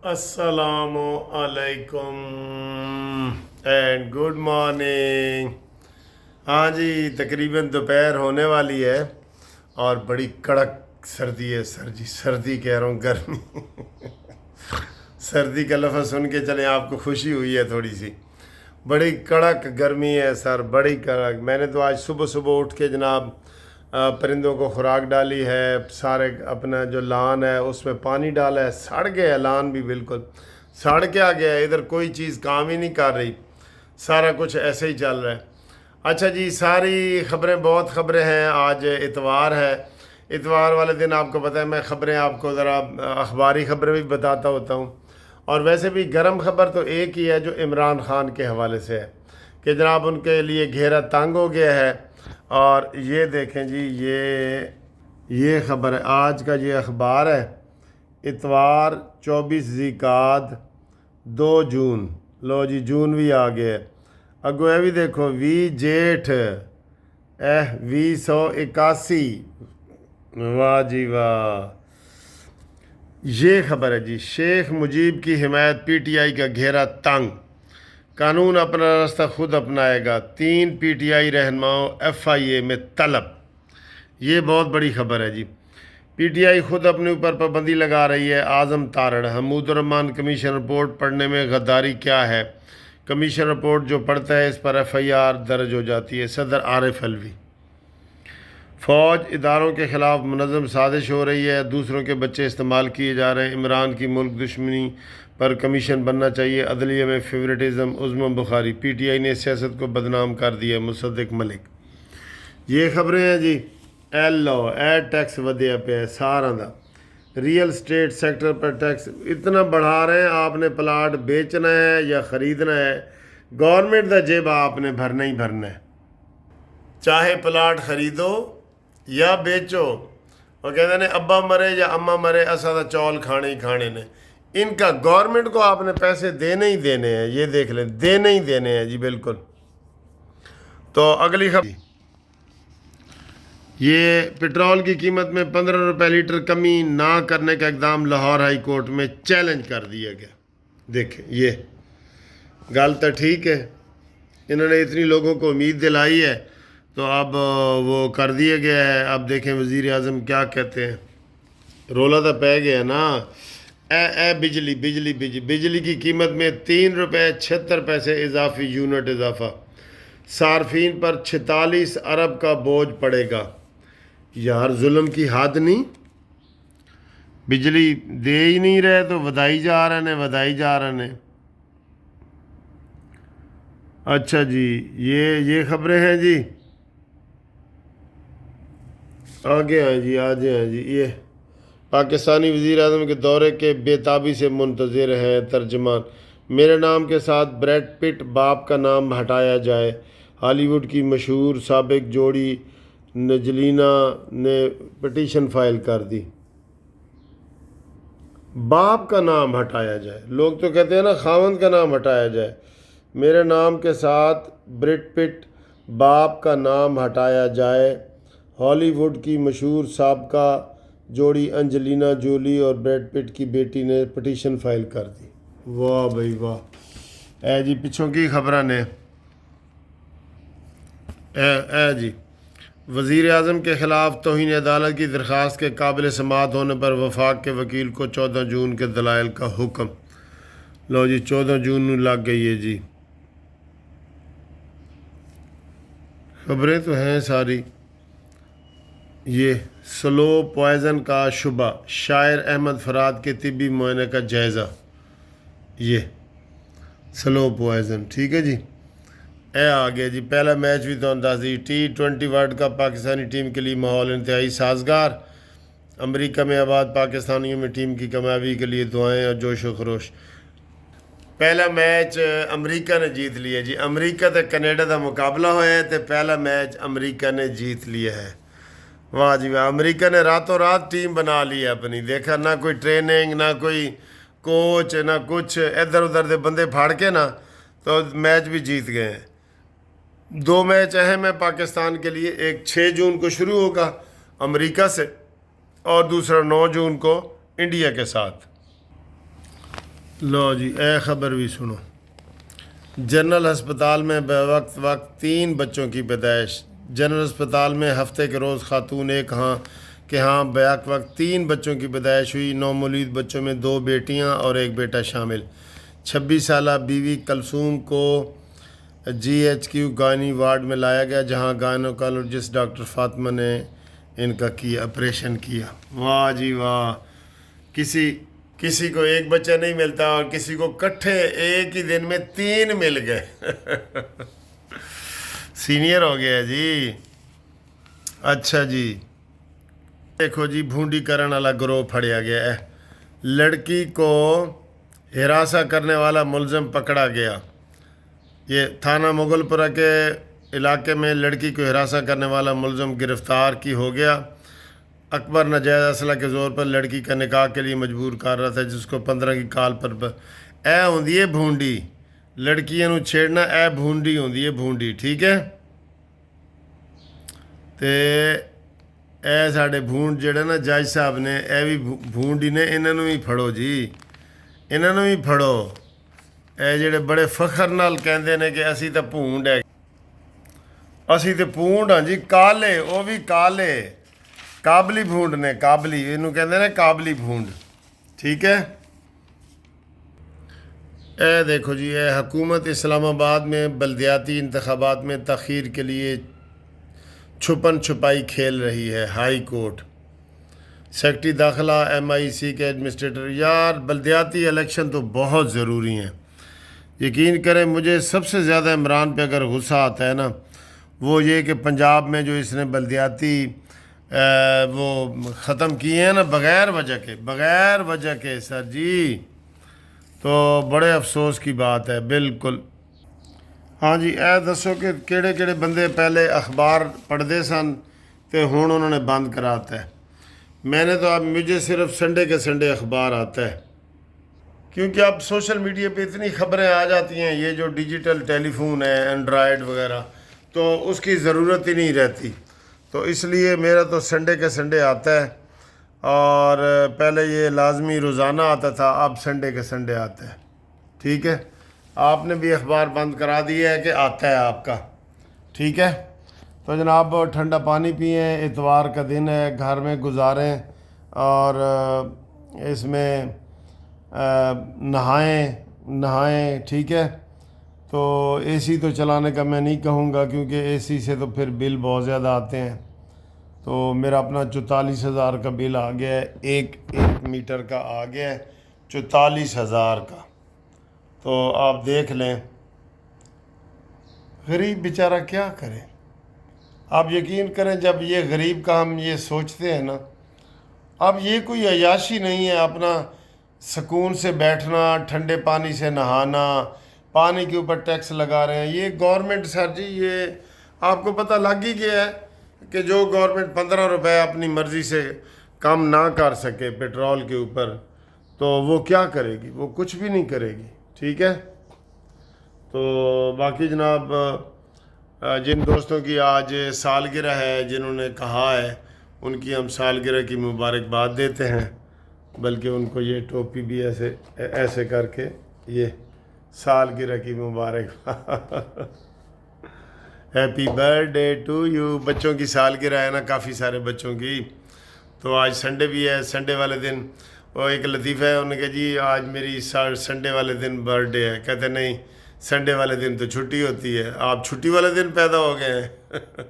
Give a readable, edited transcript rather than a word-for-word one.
السلام علیکم and good morning. ہاں جی، تقریباً دوپہر ہونے والی ہے اور بڑی کڑک سردی ہے سر جی، سردی کہہ رہا ہوں، گرمی سردی کا لفظ سن کے چلیں آپ کو خوشی ہوئی ہے تھوڑی سی۔ بڑی کڑک گرمی ہے سر، بڑی کڑک۔ میں نے تو آج صبح صبح اٹھ کے جناب پرندوں کو خوراک ڈالی ہے، سارے اپنا جو لان ہے اس میں پانی ڈالا ہے، سڑ گیا لان بھی، بالکل سڑ کے آ گیا ہے، ادھر کوئی چیز کام ہی نہیں کر رہی، سارا کچھ ایسے ہی چل رہا ہے۔ اچھا جی، ساری خبریں، بہت خبریں ہیں، آج اتوار ہے۔ اتوار والے دن آپ کو پتہ ہے میں خبریں آپ کو ذرا اخباری خبریں بھی بتاتا ہوتا ہوں، اور ویسے بھی گرم خبر تو ایک ہی ہے جو عمران خان کے حوالے سے ہے کہ جناب ان کے لیے گھیرا تنگ ہو گیا ہے۔ اور یہ دیکھیں جی، یہ خبر ہے، آج کا یہ اخبار ہے، اتوار 24 ذی-القعدہ 2 جون۔ لو جی، جون بھی آ گیا ہے، اگو یہ بھی دیکھو، وی جیٹھ 2081۔ واہ جی واہ، یہ خبر ہے جی، شیخ مجیب کی حمایت، پی ٹی آئی کا گھیرا تنگ، قانون اپنا راستہ خود اپنائے گا، 3 پی ٹی آئی رہنماؤں ایف آئی اے میں طلب۔ یہ بہت بڑی خبر ہے جی، پی ٹی آئی خود اپنے اوپر پابندی لگا رہی ہے۔ اعظم تارڑ، حمود الرحمان کمیشن رپورٹ پڑھنے میں غداری کیا ہے؟ کمیشن رپورٹ جو پڑھتا ہے اس پر ایف آئی آر درج ہو جاتی ہے۔ صدر عارف علوی، فوج اداروں کے خلاف منظم سازش ہو رہی ہے، دوسروں کے بچے استعمال کیے جا رہے ہیں، عمران کی ملک دشمنی پر کمیشن بننا چاہیے، عدلیہ میں favouritism, Uzma Bukhari, P T I نے سیاست کو بدنام کر دیا، مصدق ملک۔ یہ خبریں ہیں جی۔ ایلو ایڈ ٹیکس ودیا پہ ہے سارا دا، ریئل اسٹیٹ سیکٹر پر ٹیکس اتنا بڑھا رہے ہیں، آپ نے پلاٹ بیچنا ہے یا خریدنا ہے، گورنمنٹ دا جیب آپ نے بھرنا ہی بھرنا ہے، چاہے پلاٹ خریدو یا بیچو۔ وہ کہتے ہیں ابا مرے یا اماں مرے، اسا دا چول کھانے ہی کھانے نے، ان کا گورنمنٹ کو آپ نے پیسے دینے ہی دینے ہیں، یہ دیکھ لیں، دینے ہی دینے ہیں جی، بالکل۔ تو اگلی خبر، یہ پٹرول کی قیمت میں 15 روپے لیٹر کمی نہ کرنے کا اقدام لاہور ہائی کورٹ میں چیلنج کر دیا گیا۔ دیکھیں، یہ گل تو ٹھیک ہے، انہوں نے اتنی لوگوں کو امید دلائی ہے تو اب وہ کر دیا گیا ہے۔ اب دیکھیں وزیر اعظم کیا کہتے ہیں، رولا تو پہ گیا نا۔ بجلی کی قیمت میں 3 روپے 76 پیسے اضافی یونٹ اضافہ، صارفین پر 46 ارب کا بوجھ پڑے گا۔ یار ظلم کی حد نہیں، بجلی دے ہی نہیں رہے تو ودائی جا رہے ہیں۔ اچھا جی، یہ خبریں ہیں جی، آگے ہیں جی۔ یہ پاکستانی وزیر اعظم کے دورے کے بے تابی سے منتظر ہیں ترجمان، میرے نام کے ساتھ بریڈ پٹ باپ کا نام ہٹایا جائے، ہالی ووڈ کی مشہور سابق جوڑی انجلینا نے پٹیشن فائل کر دی، باپ کا نام ہٹایا جائے۔ لوگ تو کہتے ہیں نا خاوند کا نام ہٹایا جائے، میرے نام کے ساتھ بریڈ پٹ باپ کا نام ہٹایا جائے، ہالی ووڈ کی مشہور سابقہ جوڑی انجلینا جولی اور بریڈ پٹ کی بیٹی نے پٹیشن فائل کر دی۔ واہ بھائی واہ، اے جی پچھوں کی خبریں نے، اے جی، وزیر اعظم کے خلاف توہین عدالت کی درخواست کے قابل سماعت ہونے پر وفاق کے وکیل کو 14 جون کے دلائل کا حکم۔ لو جی، 14 جون نو لگ گئی ہے جی، خبریں تو ہیں ساری۔ یہ سلو پوائزن کا شبہ، شاعر احمد فراد کے طبی معائنے کا جائزہ۔ یہ سلو پوائزن، ٹھیک ہے جی۔ اے آ گیا جی، پہلا میچ بھی تو اندازی، T20 world cup Pakistani team کے لیے ماحول انتہائی سازگار، امریکہ میں آباد پاکستانیوں میں ٹیم کی کامیابی کے لیے دعائیں اور جوش و خروش۔ پہلا میچ امریکہ نے جیت لیا جی، امریکہ تے کینیڈا دا مقابلہ ہوا ہے تے پہلا میچ امریکہ نے جیت لیا ہے۔ واہ جی واہ، امریکہ نے راتوں رات ٹیم بنا لی ہے اپنی، دیکھا نہ کوئی ٹریننگ، نہ کوئی کوچ، نہ کچھ، ادھر ادھر دے بندے پھاڑ کے نا تو میچ بھی جیت گئے ہیں۔ 2 میچ اہم ہیں پاکستان کے لیے، ایک 6 جون کو شروع ہوگا امریکہ سے اور دوسرا 9 جون کو انڈیا کے ساتھ۔ لو جی اے خبر بھی سنو۔ جنرل ہسپتال میں بے وقت 3 بچوں کی پیدائش۔ جنرل ہسپتال میں ہفتے کے روز خاتون ایک کے ہاں بیک وقت 3 بچوں کی پیدائش ہوئی۔ نومولود بچوں میں 2 بیٹیاں اور 1 بیٹا شامل۔ 26 سالہ بیوی کلثوم کو GHQ گائنی وارڈ میں لایا گیا، جہاں گائنوکالوجسٹ ڈاکٹر فاطمہ نے ان کا آپریشن کیا۔ واہ جی واہ، کسی کو 1 بچہ نہیں ملتا اور کسی کو کٹھے ایک ہی دن میں 3 مل گئے۔ سینئر ہو گیا جی۔ اچھا جی، دیکھو جی، بھونڈی کرن والا گروہ پھڑیا گیا ہے۔ لڑکی کو ہراساں کرنے والا ملزم پکڑا گیا۔ یہ تھانہ مغل پورہ کے علاقے میں لڑکی کو ہراساں کرنے والا ملزم گرفتار کی ہو گیا۔ اکبر ناجائز اسلحہ کے زور پر لڑکی کا نکاح کے لیے مجبور کر رہا تھا، جس کو 15 کی کال پر اے ہوندی ہے بھونڈی، لڑکیاں نو چھیڑنا اے بھونڈی ہوندی ہے، بھونڈی، ٹھیک ہے۔ تے اے ساڈے بھونڈ جڑے نا جج صاحب نے، اے بھی بھونڈی نے، انہاں نو بھی پھڑو جی، انہاں نو بھی پھڑو۔ اے جڑے بڑے فخر نال کہندے نے کہ اسی تے بھونڈ ہے، اسی تے بھونڈ ہاں جی، کالے، وہ بھی کالے، کابلی بھونڈ نے، کابلی، انہوں کہندے نے کابلی بھونڈ، ٹھیک ہے۔ اے دیکھو جی، اے حکومت اسلام آباد میں بلدیاتی انتخابات میں تاخیر کے لیے چھپن چھپائی کھیل رہی ہے۔ ہائی کورٹ سیکرٹری داخلہ MIC کے ایڈمنسٹریٹر، یار بلدیاتی الیکشن تو بہت ضروری ہیں، یقین کریں مجھے سب سے زیادہ عمران پہ اگر غصہ آتا ہے نا، وہ یہ کہ پنجاب میں جو اس نے بلدیاتی وہ ختم کیے ہیں نا، بغیر وجہ کے سر جی، تو بڑے افسوس کی بات ہے، بالکل۔ ہاں جی، اے دسو کہ کیڑے بندے پہلے اخبار پڑھتے سن تو ہوں انہوں نے بند کراتا ہے۔ میں نے تو اب مجھے صرف سنڈے کے سنڈے اخبار آتا ہے، کیونکہ اب سوشل میڈیا پہ اتنی خبریں آ جاتی ہیں، یہ جو ڈیجیٹل ٹیلی فون ہے، اینڈرائڈ وغیرہ، تو اس کی ضرورت ہی نہیں رہتی، تو اس لیے میرا تو سنڈے کے سنڈے آتا ہے، اور پہلے یہ لازمی روزانہ آتا تھا، اب سنڈے کے سنڈے آتا ہے، ٹھیک ہے۔ آپ نے بھی اخبار بند کرا دیا ہے کہ آتا ہے آپ کا، ٹھیک ہے۔ تو جناب ٹھنڈا پانی پئیں، اتوار کا دن ہے، گھر میں گزاریں، اور اس میں نہائیں، ٹھیک ہے۔ تو AC تو چلانے کا میں نہیں کہوں گا، کیونکہ AC سے تو پھر بل بہت زیادہ آتے ہیں۔ تو میرا اپنا 44,000 کا بل آ گیا ہے، ایک میٹر کا آ گیا ہے 44,000 کا، تو آپ دیکھ لیں غریب بیچارہ کیا کرے۔ آپ یقین کریں، جب یہ غریب کا ہم یہ سوچتے ہیں نا، اب یہ کوئی عیاشی نہیں ہے اپنا سکون سے بیٹھنا، ٹھنڈے پانی سے نہانا، پانی کے اوپر ٹیکس لگا رہے ہیں یہ گورنمنٹ، سر جی یہ آپ کو پتہ لگ ہی گیا ہے کہ جو گورنمنٹ 15 روپے اپنی مرضی سے کم نہ کر سکے پیٹرول کے اوپر، تو وہ کیا کرے گی؟ وہ کچھ بھی نہیں کرے گی، ٹھیک ہے۔ تو باقی جناب جن دوستوں کی آج سالگرہ ہے، جنہوں نے کہا ہے، ان کی ہم سالگرہ کی مبارکباد دیتے ہیں، بلکہ ان کو یہ ٹوپی بھی ایسے کر کے یہ سالگرہ کی مبارکباد، happy birthday to you. بچوں کی سالگرہ ہے نا، کافی سارے بچوں کی، تو آج سنڈے بھی ہے، سنڈے والے دن وہ ایک لطیفہ ہے، انہوں نے کہا جی آج میری سنڈے والے دن برتھ ڈے ہے، کہتے نہیں سنڈے والے دن تو چھٹی ہوتی ہے، آپ چھٹی والے دن پیدا ہو گئے ہیں۔